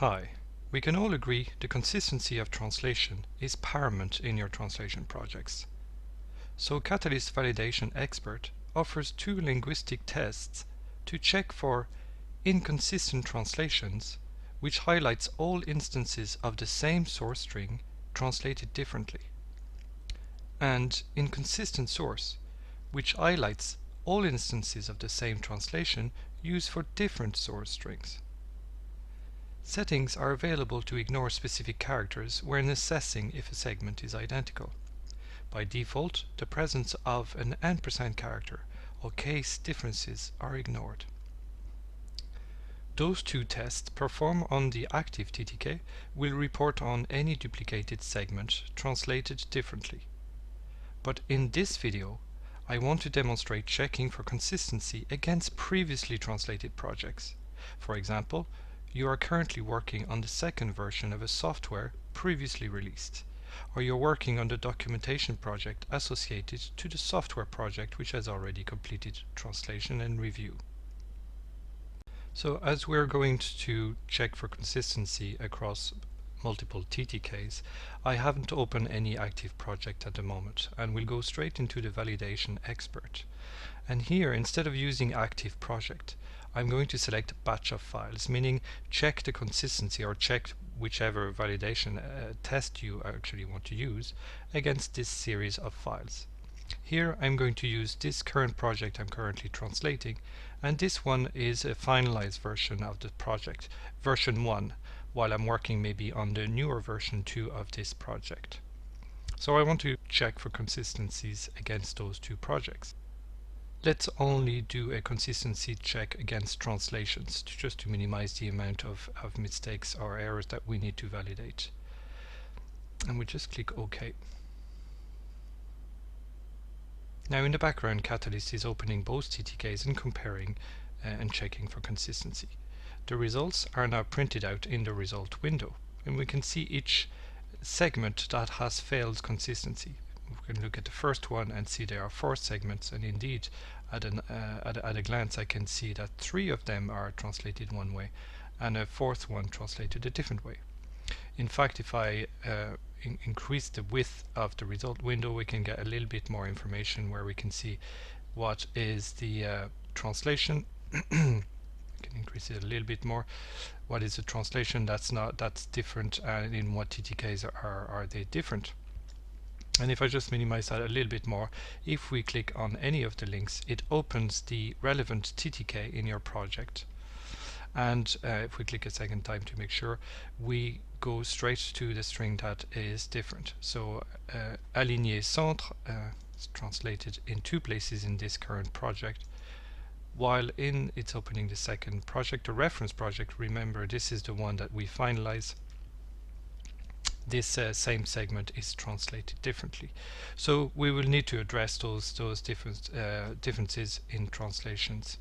Hi. We can all agree the consistency of translation is paramount in your translation projects. So Catalyst Validation Expert offers two linguistic tests to check for inconsistent translations, which highlights all instances of the same source string translated differently, and inconsistent source, which highlights all instances of the same translation used for different source strings. Settings are available to ignore specific characters when assessing if a segment is identical. By default, the presence of an ampersand character or case differences are ignored. Those two tests performed on the active TTK will report on any duplicated segment translated differently. But in this video, I want to demonstrate checking for consistency against previously translated projects. For example, you are currently working on the second version of a software previously released, or you're working on the documentation project associated to the software project which has already completed translation and review. So as we're going to check for consistency across multiple TTKs, I haven't opened any active project at the moment, and we'll go straight into the validation expert. And here, instead of using active project, I'm going to select batch of files, meaning check the consistency or check whichever validation test you actually want to use against this series of files. Here I'm going to use this current project I'm currently translating, and this one is a finalized version of the project, version 1, while I'm working maybe on the newer version 2 of this project. So I want to check for consistencies against those two projects. Let's only do a consistency check against translations, just to minimize the amount of mistakes or errors that we need to validate. And we just click OK. Now in the background, Catalyst is opening both TTKs and comparing and checking for consistency. The results are now printed out in the result window, and we can see each segment that has failed consistency. We can look at the first one and see there are 4 segments, and indeed at a glance I can see that 3 of them are translated one way and a 4th one translated a different way. In fact, if I increase the width of the result window, we can get a little bit more information where we can see what is the translation. We can increase it a little bit more. What is the translation that's different, and in what TTKs are they different? And if I just minimize that a little bit more, if we click on any of the links, it opens the relevant TTK in your project. And if we click a second time to make sure, we go straight to the string that is different. So aligné centre is translated in 2 places in this current project, while it's opening the second project, the reference project. Remember, this is the one that we finalize. This same segment is translated differently. So we will need to address those differences in translations.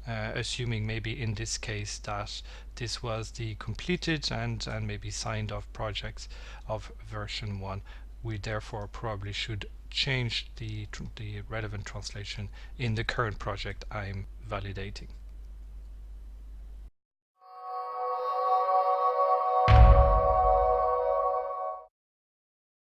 Assuming maybe in this case that this was the completed and maybe signed off projects of version 1, we therefore probably should change the relevant translation in the current project I'm validating.